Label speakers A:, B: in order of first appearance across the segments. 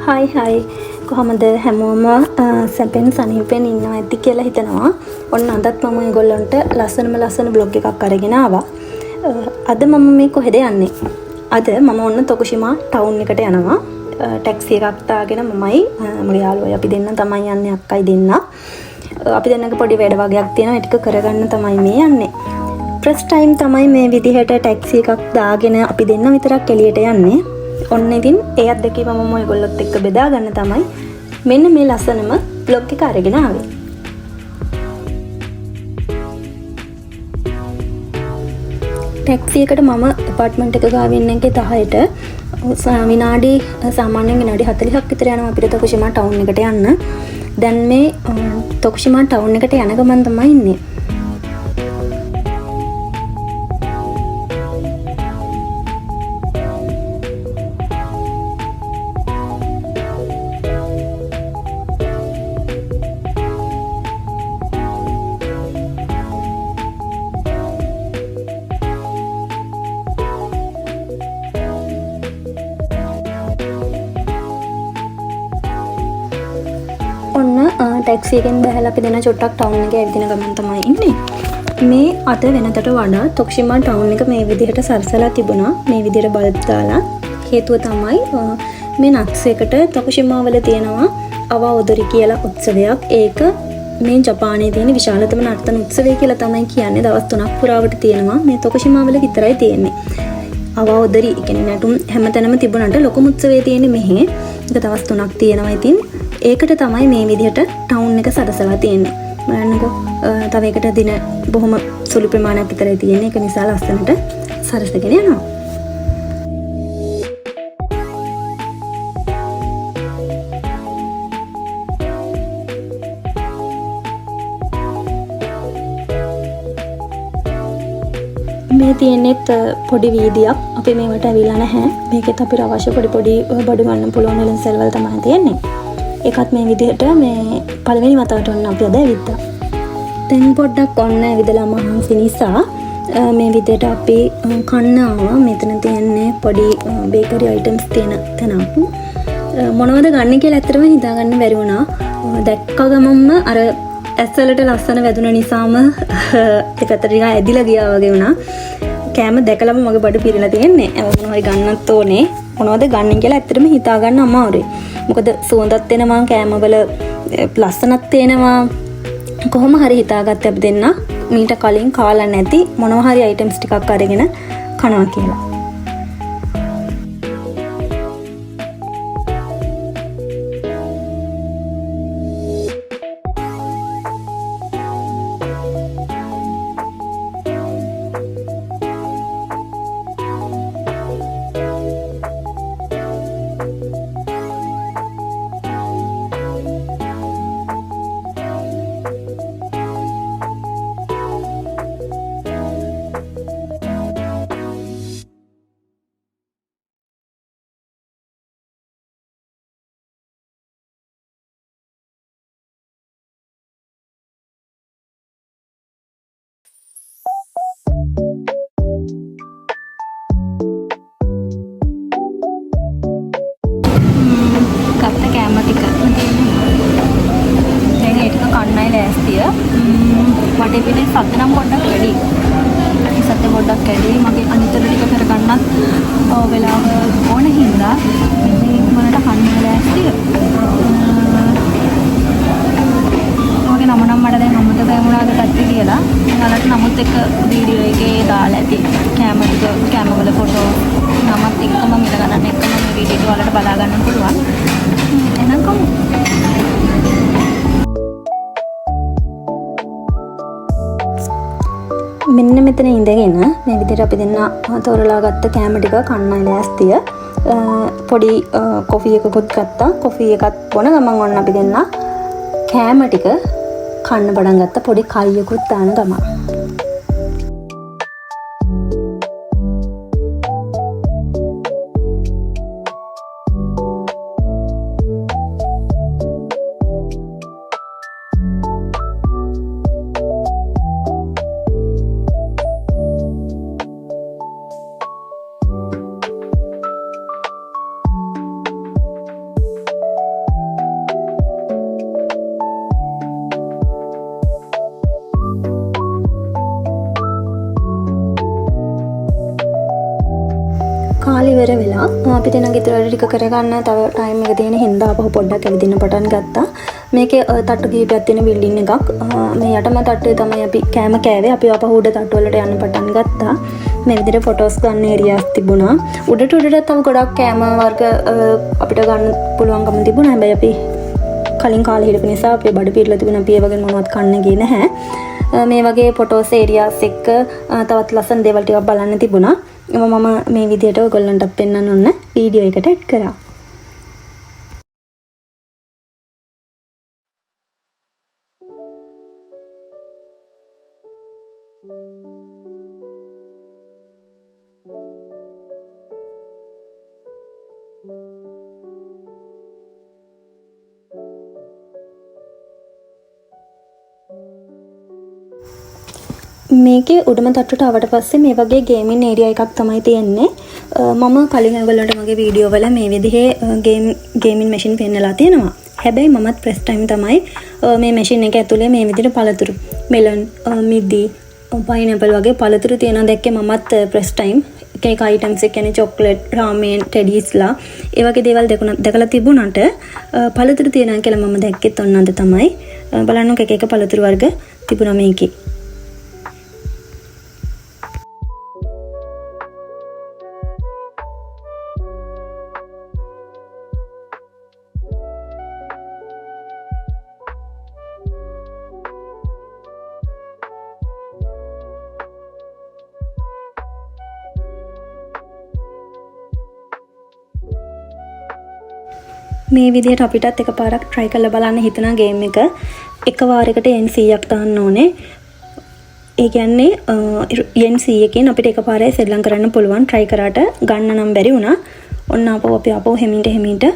A: හයි කොහොමද හැමෝම සැපෙන් සනීපෙන් ඉන්නවා ඇති කියලා හිතනවා. ඔන්න අදත් මම ඔයගොල්ලන්ට ලස්සන බ්ලොග් එකක් අරගෙන ආවා. අද මම මේ කොහෙද යන්නේ? අද මම ඔන්න තොකුෂිමා ටවුන් එකට යනවා. ටැක්සි එකක් දාගෙන මමයි මගේ යාළුවයි අපි දෙන්න තමයි යන්නේ අක්කයි දෙන්න. අපි දෙන්නගේ පොඩි වැඩ වගේක් තියෙනවා. ඒ ටික කරගන්න තමයි මේ යන්නේ. ෆස්ට් ටයිම් තමයි මේ විදිහට ටැක්සි එකක් දාගෙන අපි දෙන්න විතරක් එළියට යන්නේ. ඔන්න ඉතින් ඒ අත්දැකීම මම ඔයගොල්ලොත් එක්ක බෙදා ගන්න තමයි මෙන්න මේ ලස්සනම බ්ලොග් එක අරගෙන ආවේ. ටැක්සි එකට මම අපාර්ට්මන්ට් එක ගාවින් එකේ 10ට විනාඩි සාමාන්‍යයෙන් විනාඩි 40ක් විතර යනවා අපිට තොකුෂිමා ටවුන් එකට යන්න. දැන් මේ තොකුෂිමා ටවුන් එකට යන ගමන් තමයි ඉන්නේ. ටැක්සි එකෙන් බැහැලා අපි දෙන චුට්ටක් ටවුන් එකේ ඇවිදින ගමන් තමයි ඉන්නේ. මේ අද වෙනතට වඩා තොකුෂිමා ටවුන් එක මේ විදිහට සරසලා තිබුණා. මේ විදිහට බල්බ් දාලා. හේතුව තමයි මේ නක්ස් එකට තොකුෂිමා වල තියෙනවා අවා ඔදොරි කියලා උත්සවයක්. ඒක මේ ජපානයේ තියෙන විශාලතම නර්තන උත්සවය කියලා තමයි කියන්නේ. දවස් 3ක් පුරාවට තියෙනවා. මේ තොකුෂිමා වල විතරයි තියෙන්නේ. අවා ඔදොරි කියන්නේ නැටුම් හැමතැනම තිබුණාට ලොකුම උත්සවය තියෙන්නේ මෙහි. ඒක දවස් 3ක් තියෙනවා. ඉතින් ඒකට තමයි මේ විදිහට ටවුන් එක සරසලා තියෙන්නේ. බලන්නකෝ තව එකට දින බොහොම සුළු ප්‍රමාණයක් විතරයි තියෙන්නේ. ඒක නිසා ලස්සනට සරසගෙන යනවා. මේ තියෙනෙත් පොඩි වීදියක්. අපි මේවට ඇවිල්ලා නැහැ. මේකෙත් අපිට අවශ්‍ය පොඩි බඩු ගන්න පුළුවන් එලෙන්සල් වල තමයි තියෙන්නේ. ඒකත් මේ විදිහට මේ පළවෙනි වතාවට ඔන්න අපි අද ඇවිත්තා. දැන් පොඩ්ඩක් ඔන්න ඇවිදලා මහන්සි නිසා මේ විදිහට අපි කන්න ආවා. මෙතන තියෙන්නේ පොඩි බේකරි අයිටම්ස් තියෙන තැනක්. මොනවද ගන්න කියලා ඇත්තටම හිතාගන්න බැරි වුණා. දැක්ක ගමන්ම අර ඇස්වලට ලස්සන වැදුන නිසාම ඒ පැත්තට ටිකක් ඇදිලා ගියා වගේ වුණා. කෑම දැකලම මගේ බඩ පිරලා තියෙන්නේ. මොනවා හරි ගන්නත් ඕනේ. මොනවද ගන්න කියලා ඇත්තටම හිතාගන්න අමාරුයි. මොකද සුවඳත් එනවා කෑමවල ලස්සනත් තේනවා. කොහොම හරි හිතාගත්ත අපි දෙන්න මීට කලින් කාලා නැති මොනවා හරි අයිටම්ස් ටිකක් අරගෙන කනවා කියලා. වටේ පිටේ සද්ද නම් පොඩ්ඩක් වැඩි. සද්ද පොඩ්ඩක් වැඩි. මගේ අනිතර ටික කරගන්නත් වෙලාව ඕන හින්දා ඉතින් මලට කන්න ලෑස්තිය. මගේ නම නම් මට දැන් අමතක වුණාද කට්ටි කියලා. ඔයාලට නමුත් එක වීඩියෝ එකේ දාලා ඇති. කැමවල ෆොටෝ නමත් එක්කම මිල ගන්න එක්කම මේ වීඩියෝ එක ඔයාලට බලා ගන්න පුළුවන්. එහෙනම් කොහොමද? මෙන්න මෙතන ඉඳගෙන මේ විදිහට අපි දෙන්න තෝරලා ගත්ත කෑම ටික කන්නයි ලෑස්තිය. පොඩි කොෆි එකකුත් ගත්තා. කොෆි එකත් බොන ගමන් ඔන්න අපි දෙන්න කෑම ටික කන්න පටන් ගත්ත. පොඩි කයියකුත් දාන ගමන් කාලේ ඉවර වෙලා අපි දැන් ගෙදර වැඩ ටික කරගන්න තව ටයිම් එක තියෙන හින්දා අපහු පොඩ්ඩක් ඇවිදින්න පටන් ගත්තා. මේකේ තට්ටු කිහිපයක් තියෙන බිල්ඩින් එකක්. මේ යටම තට්ටුවේ තමයි අපි කෑම කෑවේ. අපි අපහු උඩ තට්ටු වලට යන්න පටන් ගත්තා. මේ විදිහට ෆොටෝස් ගන්න ඒරියාස් තිබුණා. උඩට තව ගොඩක් කෑම වර්ග අපිට ගන්න පුළුවන්කම තිබුණා. හැබැයි අපි කලින් කාලේ හිටපු නිසා අපේ බඩ පිරලා තිබුණා. අපි ඒ වගේ මොනවත් කන්න ගියේ නැහැ. මේ වගේ ෆොටෝස් ඒරියාස් එක්ක තවත් ලස්සන දේවල් ටිකක් බලන්න තිබුණා. මම මේ විදිහට ඔයගොල්ලන්ටත් පෙන්වන්න ඕන වීඩියෝ එකට ඇඩ් කරා. මේකේ උඩම තට්ටුවට ආවට පස්සේ මේ වගේ ගේමින් ඒරියා එකක් තමයි තියෙන්නේ. මම කලින් ඔයගොල්ලන්ට මගේ වීඩියෝ වල මේ විදිහේ ගේමින් මැෂින් පෙන්නලා තියෙනවා. හැබැයි මමත් ප්‍රෙස් ටයිම් තමයි මේ මැෂින් එක ඇතුලේ මේ විදිහට පළතුරු මෙලන් මිදි පයිනැපල් වගේ පළතුරු තියෙනවා දැක්කේ මමත් ප්‍රෙස් ටයිම් එක අයිටම්ස් එක කියන්නේ චොක්ලට් රාමෙන් ටෙඩීස්ලා ඒ වගේ දේවල් දැකලා තිබුණාට පළතුරු තියෙනවා කියලා මම දැක්කෙත් ඔන්න අද තමයි බලන්නකො එක පළතුරු වර්ග තිබුණා මේකේ. මේ විදිහට අපිටත් එකපාරක් try කරලා බලන්න හිතන ගේම් එක එක වාරයකට yen 100ක් දාන්න ඕනේ. ඒ කියන්නේ yen 100කින් අපිට එකපාරේ සෙල්ලම් කරන්න පුළුවන්. try කරාට ගන්න නම් බැරි වුණා. ඔන්න අපි හෙමින්ට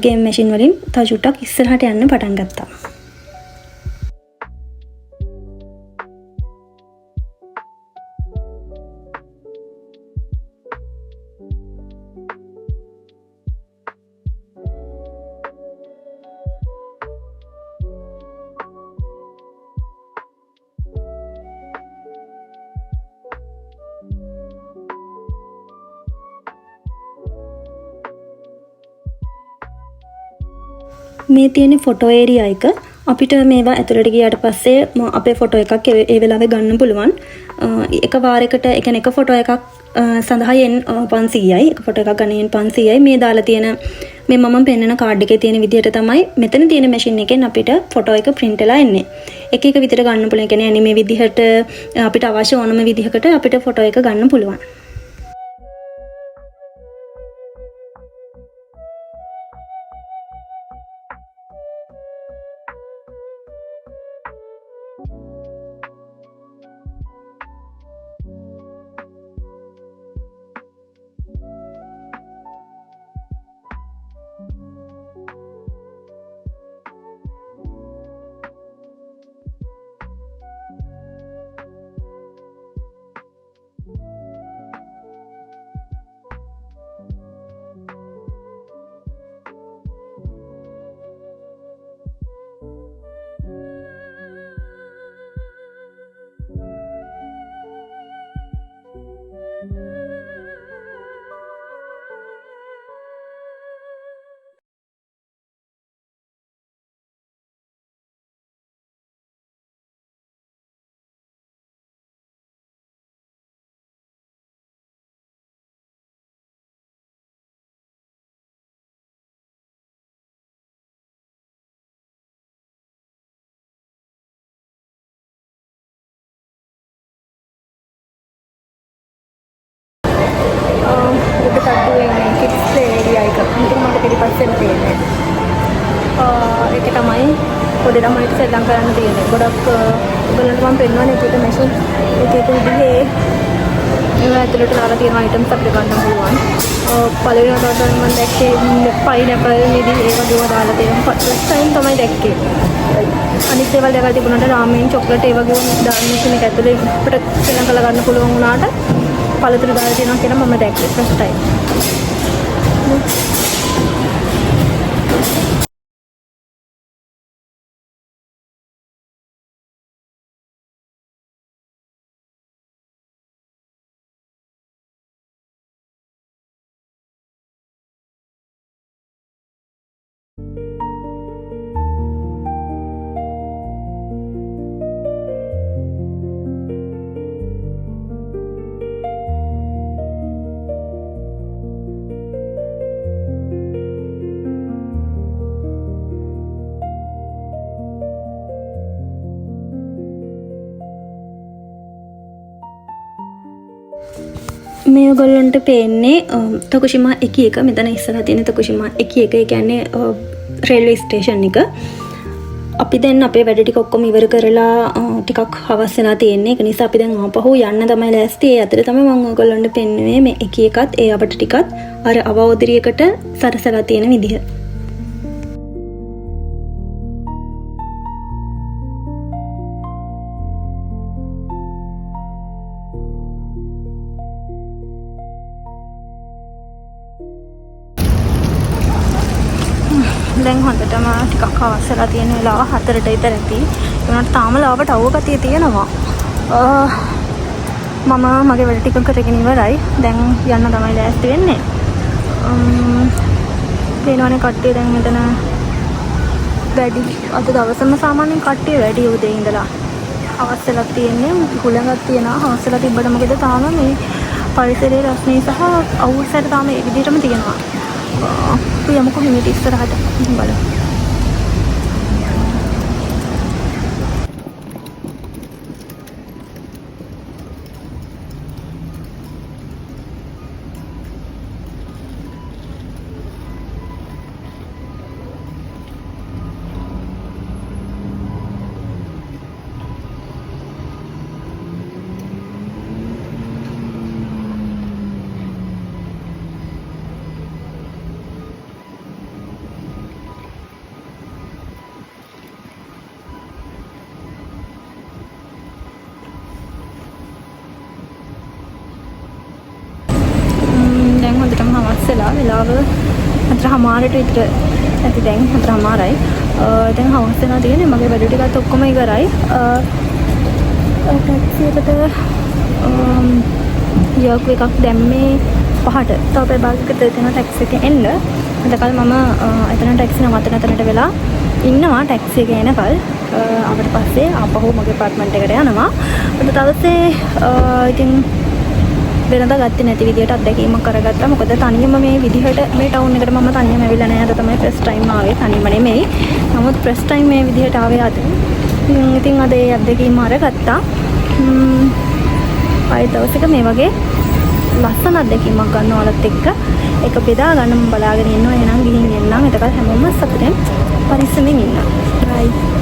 A: ගේම් මැෂින් වලින් තව චුට්ටක් ඉස්සරහට යන්න පටන් ගත්තා. මේ තියෙන ෆොටෝ ඒරියා එක අපිට මේවා ඇතුළට ගියාට පස්සේ අපේ ෆොටෝ එකක් ඒ වෙලාවේ ගන්න පුළුවන්. එක වාරයකට ඒ කියන්නේ එක ෆොටෝ එකක් සඳහා yen 500යි. එක ෆොටෝ එකක් ගන්න yen 500යි. මේ දාලා තියෙන මේ මම පෙන්නන කාඩ් එකේ තියෙන විදිහට තමයි මෙතන තියෙන මැෂින් එකෙන් අපිට ෆොටෝ එක print වෙලා එන්නේ. එක විතර ගන්න පුළුවන්. ඒ කියන්නේ අනිමේ විදිහට අපිට අවශ්‍ය ඕනම විදිහකට අපිට ෆොටෝ එක ගන්න පුළුවන්. පිටිපස්සෙන් තියෙන්නේ. ඒක තමයි පොඩි ළමයිට සෙල්ලම් කරන්න තියෙන්නේ. ගොඩක් ඔයගොල්ලන්ට මම පෙන්වන්නේ ඒකට මැෂින් එකක විදිහේ ඒවා ඇතුළට දාලා තියෙන අයිටම්ස් අපිට ගන්න පුළුවන්. පළවෙනි වතාවට මම දැක්කේ පයිනැපල් මිදි ඒ වගේම දාලා තියෙන ෆස්ට් ටයිම් තමයි දැක්කේ. අනිත් ඒවා දැකලා තිබුණාට රාමෙන් චොක්ලට් ඒ වගේම දාන්න මැෂින් එක ඇතුලේ අපිට සෙල්ලම් කරලා ගන්න පුළුවන් වුණාට පළතුරු දාලා තියෙනවා කියලා මම දැක්කේ ෆස්ට් ටයිම්. මේ ඔයගොල්ලන්ට පේන්නේ තොකුෂිමා 1 මෙතන ඉස්සරහ තියෙන තොකුෂිමා 1 ඒ කියන්නේ රේල්වේ ස්ටේෂන් එක. අපි දැන් අපේ වැඩ ටික ඔක්කොම ඉවර කරලා ටිකක් හවස් වෙලා තියෙන්නේ. ඒක නිසා අපි දැන් ආපහු යන්න තමයි ලෑස්ති. ඒ අතරේ තමයි මම ඔයගොල්ලන්ට පෙන්නුවේ මේ 1 එකත් ඒ අපට ටිකත් අර අවෝදරියකට සරසලා තියෙන විදිහ. දැන් හොඳටම ටිකක් හවස් වෙලා තියෙන වෙලාව 4ට විතර ඇති. ඒ වුණාට තාම ලාවට අවුව ගතිය තියෙනවා. මම මගේ වැඩ ටික කරගෙන ඉවරයි. දැන් යන්න තමයි ලෑස්ති වෙන්නේ. පේනවනේ කට්ටිය දැන් මෙතන වැඩි අද දවසම සාමාන්‍යයෙන් කට්ටිය වැඩි උදේ ඉඳලා හවස් වෙලා තියෙන්නේ. හුලඟක් තියෙනවා. හවස් වෙලා තිබ්බට මොකද තාම මේ පරිසරයේ රස්නේ සහ අවුස්සට තාම ඒ විදිහටම තියෙනවා. අපි යමුකෝ හිමිට ඉස්සරහට බලමු. හොඳටම හවස් වෙලා වෙලාව 4:00ට විතර ඇති. දැන් 4:00යි. දැන් හවස් වෙනවා තියෙන්නේ. මගේ වැඩ ටිකත් ඔක්කොම ඉවරයි. ටැක්සි එකට යකු එකක් දැම්මේ 5ට. තව පැයකට තියෙනවා ටැක්සි එක එන්න. එතකල් මම එතන ටැක්සි නවත්තනට වෙලා ඉන්නවා ටැක්සි එක එනකල්. ආවට පස්සේ ආපහු මගේ අප්පාර්ට්මන්ට් එකට යනවා. අද දවසේ ඉතින් වෙනදා ගත්තේ නැති විදියට අත්දැකීමක් කරගත්තා. මොකද තනියම මේ විදිහට මේ ටවුන් එකට මම තනියම ඇවිල්ලා නැහැ. අද තමයි ෆස්ට් ටයිම් ආවේ. තනියම නෙමෙයි. නමුත් ෆස්ට් ටයිම් මේ විදිහට ආවේ අද. ඉතින් අද ඒ අත්දැකීම අරගත්තා. ආයෙත් දවසක මේ වගේ ලස්සන අත්දැකීමක් ගන්න ඔයාලත් එක්ක ඒක බෙදා ගන්න මම බලාගෙන ඉන්නවා. එහෙනම් ගිහින් එන්නම්. එතකොට හැමෝම සතුටින් පරිස්සමෙන් ඉන්න. බයි.